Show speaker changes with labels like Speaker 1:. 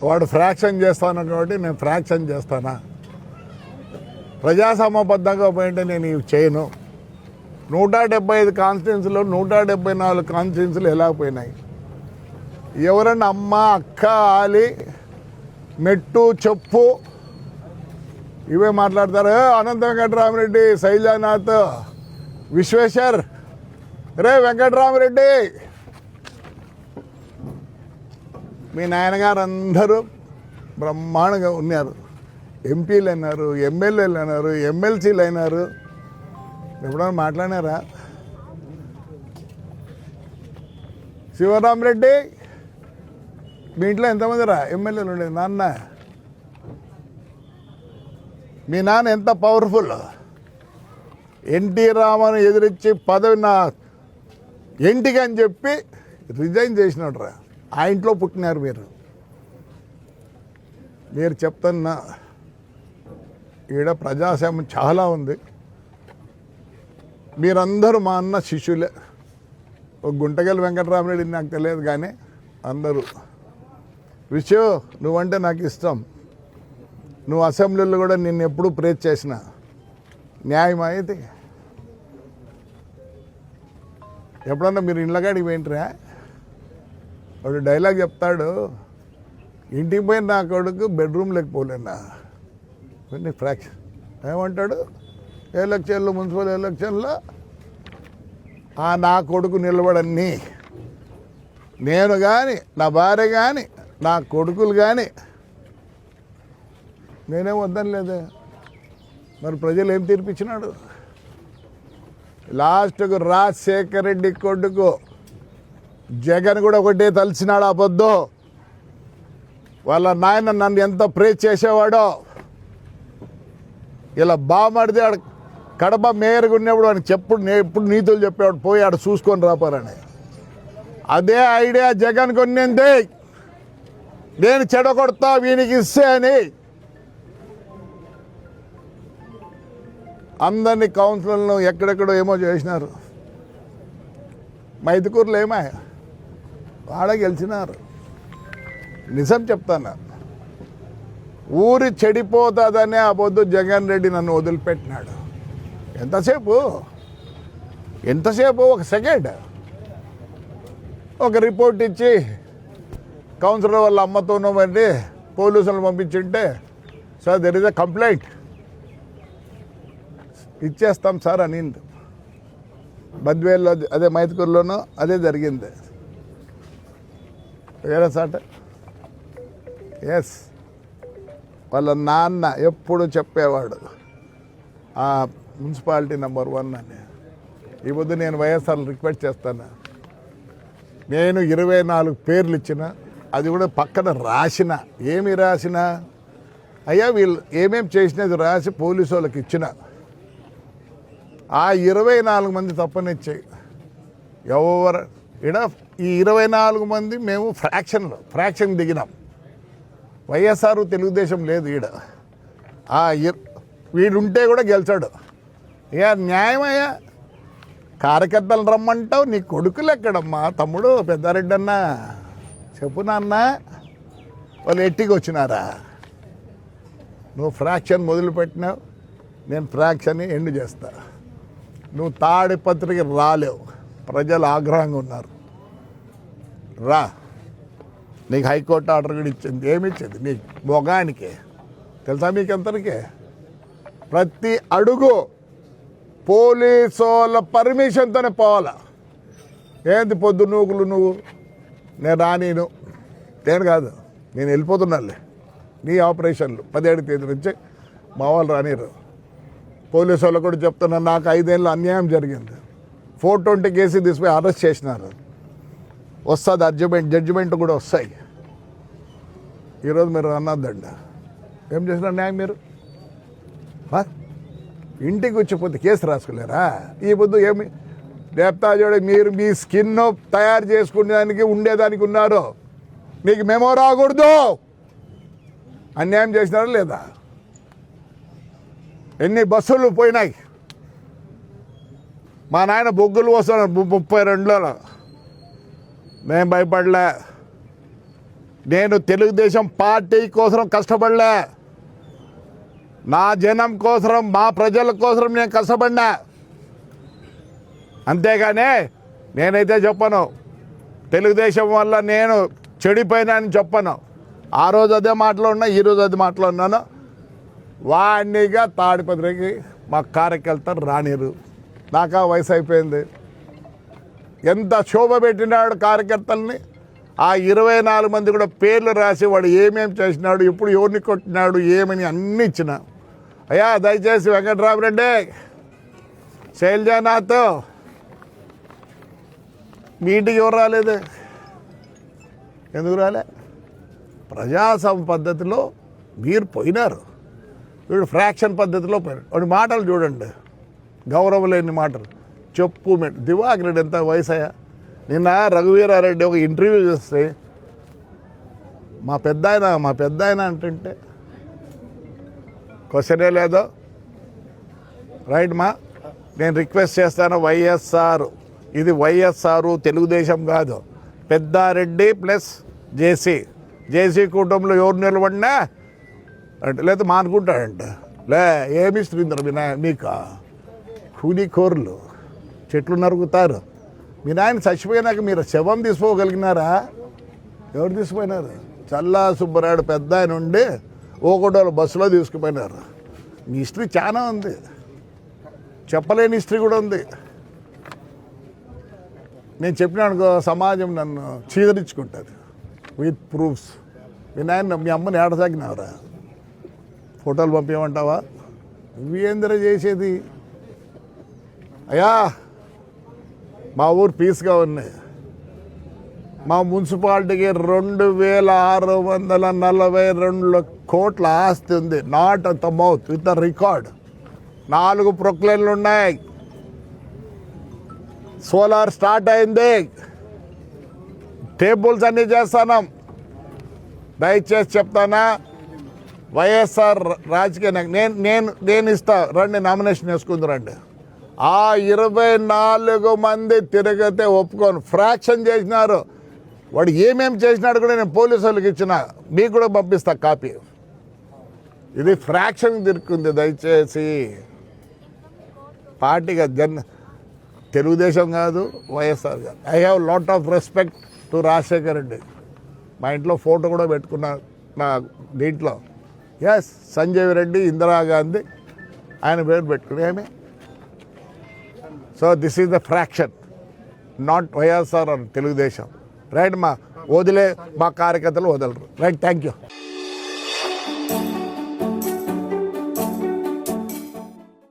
Speaker 1: వాడు ఫ్రాక్షన్ చేస్తాను కాబట్టి నేను ఫ్రాక్షన్ చేస్తానా? ప్రజాస్వామ్యబద్ధంగా పోయింటే నేను ఇవి చేయను. 175 కాన్స్టిట్యున్సీలో 174 కాన్స్టిట్యున్సీలు ఎలా పోయినాయి? ఎవరన్నా అమ్మ, అక్క, ఆలి, మెట్టు, చెప్పు ఇవే మాట్లాడతారు. అనంత వెంకటరామరెడ్డి, శైలజానాథ్, విశ్వేశ్వర్, రే వెంకటరామరెడ్డి, మీ నాయనగారు అందరూ బ్రహ్మాండంగా ఉన్నారు. ఎంపీలు అయినారు, ఎమ్మెల్యేలు అయినారు, ఎమ్మెల్సీలు అయినారు. ఎప్పుడైనా మాట్లాడినారా? శివరామరెడ్డి, మీ ఇంట్లో ఎంతమంది రా ఎమ్మెల్యేలు ఉండేది? నాన్న, మీ నాన్న ఎంత పవర్ఫుల్. ఎన్టీ రామాను ఎదిరించి పదవి నా ఇంటికి అని చెప్పి రిజైన్ చేసినాడు రా. ఆ ఇంట్లో పుట్టినారు మీరు చెప్తున్నా. ఈడ ప్రజాస్వామ్యం చాలా ఉంది. మీరందరూ మా అన్న శిష్యులే. ఒక గుంటగల్ వెంకటరామరెడ్డి నాకు తెలియదు, కానీ అందరూ విషయం నువ్వంటే నాకు ఇష్టం. నువ్వు అసెంబ్లీలో కూడా నిన్ను ఎప్పుడూ ప్రేజ్ చేసిన న్యాయం అయితే. ఎప్పుడన్నా మీరు ఇండ్లగాడికి పోయింట్రా? వాడు డైలాగ్ చెప్తాడు, ఇంటికి పోయిన నా కొడుకు బెడ్రూమ్లోకి పోలేనా కొన్ని ఫ్రాక్షన్. ఏమంటాడు? ఎలక్షన్లో, మున్సిపల్ ఎలక్షన్లో నా కొడుకు నిలబడని, నేను కానీ, నా భార్య కానీ, నా కొడుకులు కానీ నేనేం వద్దని లేదే. మరి ప్రజలు ఏం తీర్పిచ్చినాడు? లాస్ట్కు రాజశేఖర్ రెడ్డి కొడుకు జగన్ కూడా ఒకటే తలిచినాడు. ఆ పొద్దు వాళ్ళ నాయన నన్ను ఎంత ప్రేజ్ చేసేవాడో. ఇలా బామడితే ఆడ కడప మేయర్గా ఉన్నప్పుడు వాడికి ఎప్పుడు నీతులు చెప్పేవాడు, పోయి ఆడ చూసుకొని రాపారని. అదే ఐడియా జగన్ కొన్నింది, నేను చెడగొడతా వీనికి ఇస్తే అని. అందరినీ కౌన్సిలర్లను ఎక్కడెక్కడో ఏమో చేసినారు. మైదుకూరులో ఏమో వాడ గెలిచినారు. నిజం చెప్తాను, ఊరి చెడిపోతుందనే ఆ పొద్దు జగన్ రెడ్డి నన్ను వదిలిపెట్టినాడు. ఎంతసేపు ఒక సెకండ్ ఒక రిపోర్ట్ ఇచ్చి కౌన్సిలర్ వాళ్ళ అమ్మతోనో మరి పోలీసులను పంపించుంటే, sir there is a complaint, ఇచ్చేస్తాం సార్ అనింది. బద్వేల్లో అదే మైదుకూరులోనూ అదే జరిగింది. వేరే సాట ఎస్, వాళ్ళ నాన్న ఎప్పుడు చెప్పేవాడు ఆ మున్సిపాలిటీ నెంబర్ 1 అని. ఈ పొద్దు నేను వైఎస్ఆర్ రిక్వెస్ట్ చేస్తాను. నేను 24 పేర్లు ఇచ్చిన, అది కూడా పక్కన రాసిన. ఏమి రాసిన? అయ్యా వీళ్ళు ఏమేమి చేసినది రాసి పోలీసు వాళ్ళకి ఇచ్చిన. ఆ 24 మంది తప్పనిచ్చాయి. ఎవరు ఈడ ఈ 24 మంది మేము ఫ్రాక్షన్ దిగినాం. వైఎస్ఆర్ తెలుగుదేశం లేదు ఈడ. వీడుంటే కూడా గెలిచాడు. ఇక న్యాయమయ్యా, కార్యకర్తలు రమ్మంటావు, నీ కొడుకులు ఎక్కడమ్మా? తమ్ముడు పెద్దారెడ్డి అన్న చెప్పు నాన్న, వాళ్ళు ఎట్టికి వచ్చినారా? నువ్వు ఫ్రాక్షన్ మొదలుపెట్టినావు, నేను ఫ్రాక్షన్ ఎండ్ చేస్తా. నువ్వు తాడిపత్రికి రాలేవు, ప్రజలు ఆగ్రహంగా ఉన్నారు. రా, నీకు హైకోర్టు ఆర్డర్ కూడా ఇచ్చింది. ఏమి ఇచ్చింది? నీ మొగానికి తెలుసా? మీకు ఎంతరికే ప్రతి అడుగు పోలీసు వాళ్ళ పర్మిషన్తోనే పోవాలా. ఏంది పొద్దు నువ్వు నేను రానీను, నేను కాదు, నేను వెళ్ళిపోతున్నానులే. నీ ఆపరేషన్లు 17వ తేదీ నుంచి మా వాళ్ళు రానిరు. పోలీసు వాళ్ళు కూడా చెప్తున్నారు, నాకు 5 ఏళ్ళు అన్యాయం జరిగింది. 420 కేసు తీసుకుపోయి అరెస్ట్ చేసినారు. వస్తుంది జడ్జిమెంట్ కూడా వస్తాయి. ఈరోజు మీరు అన్నదండ ఏం చేసినారు న్యాయం? మీరు ఇంటికి వచ్చిపోతే కేసు రాసుకోలేరా? ఈ పొద్దు ఏమి లేపుతా చూడ, మీరు మీ స్కిన్ తయారు చేసుకునేదానికి ఉండేదానికి ఉన్నారు. మీకు మెమో రాకూడదు. అన్యాయం చేసినారా లేదా? ఎన్ని బస్సులు పోయినాయి. మా నాయన బొగ్గులు వస్తున్నాడు 32లో. మేము భయపడలే. నేను తెలుగుదేశం పార్టీ కోసం కష్టపడలే, నా జనం కోసం, మా ప్రజల కోసం నేను కష్టపడినా. అంతేగాని నేనైతే చెప్పను తెలుగుదేశం వల్ల నేను చెడిపోయినా అని చెప్పను. ఆ రోజు అదే మాట్లాడినా, ఈరోజు అదే మాట్లాడినాను. వాణ్ణిగా తాడిపత్రికి మా కార్యకర్తలు రానిరు. నాకు ఆ వయసు అయిపోయింది. ఎంత శోభ పెట్టినాడు కార్యకర్తల్ని. ఆ 24 మంది కూడా పేర్లు రాసి వాడు ఏమేమి చేసినాడు, ఇప్పుడు ఎవరిని కొట్టినాడు, ఏమని అన్నీ ఇచ్చిన. అయ్యా దయచేసి వెంకట్రామరెడ్డి, శైలజానాథ్ మీ ఇంటికి ఎవరు రాలేదు? ఎందుకు రాలే? ప్రజాస్వామ్య పద్ధతిలో మీరు పోయినారు, వీడు ఫ్రాక్షన్ పద్ధతిలో పోయినాడు. వాడి మాటలు చూడండి, గౌరవం లేని మాటలు. చెప్పు దివాకర్ రెడ్డి ఎంత వయసయ్యా? నిన్న రఘువీరారెడ్డి ఒక ఇంటర్వ్యూ చేస్తే మా పెద్ద ఆయన అంటుంటే క్వశ్చనే లేదో. రైట్ మా, నేను రిక్వెస్ట్ చేస్తాను, వైఎస్ఆర్, ఇది వైఎస్ఆర్ తెలుగుదేశం కాదు, పెద్దారెడ్డి ప్లస్ జేసీ కూటమిలో ఎవరు నిలబడినా అంటే లేదా మానుకుంటాడంట. ఏమి శ్రీంద్ర మీకు కూలీకోరులు చెట్లు నరుగుతారు. మీ నాయన చచ్చిపోయినాక మీరు శవం తీసుకోగలిగినారా? ఎవరు తీసుకుపోయినారు? చల్లా సుబ్బరాయుడు పెద్ద ఆయన ఉండి ఓకోటోళ్ళు బస్సులో తీసుకుపోయినారు. మీ హిస్టరీ చాలా ఉంది, చెప్పలేని హిస్టరీ కూడా ఉంది. నేను చెప్పినానుకో సమాజం నన్ను చీదరించుకుంటుంది విత్ ప్రూఫ్స్. మీ నాయన మీ అమ్మని ఏడసాగినావురా? ఫోటోలు పంపించమంటావా? నువ్వేందరూ చేసేది? అయ్యా మా ఊరు పీస్గా ఉన్నాయి. మా మున్సిపాలిటీకి 2642 కోట్ల ఆస్తి ఉంది. Not at the mouth, with the record. 4 ప్రొక్లైన్లు ఉన్నాయి. సోలార్ స్టార్ట్ అయింది. టేబుల్స్ అన్నీ చేస్తాను. దయచేసి చెప్తానా, వైఎస్ఆర్ రాజకీయ నేను ఇస్తా, రండి నామినేషన్ వేసుకుందరండి. ఆ 24 మంది తిరిగితే ఒప్పుకోను. ఫ్రాక్షన్ చేసినారు. వాడు ఏమేమి చేసినాడు కూడా నేను పోలీసు వాళ్ళకి ఇచ్చిన, మీకు కూడా పంపిస్తా కాపీ. ఇది ఫ్రాక్షన్ తిరుక్కుంది. దయచేసి పార్టీగా తెలుగుదేశం కాదు, వైఎస్ఆర్ కాదు. I have lot of respect to Rajasekhar Reddy. మా ఇంట్లో ఫోటో కూడా పెట్టుకున్నా నా దీంట్లో. ఎస్, సంజయ్ రెడ్డి, ఇందిరాగాంధీ ఆయన పేరు పెట్టుకుని ఏమి. So this is the fraction, not YSR are Telugu Desam. Right మా కార్యకర్తలు వదలరు. Right, thank you.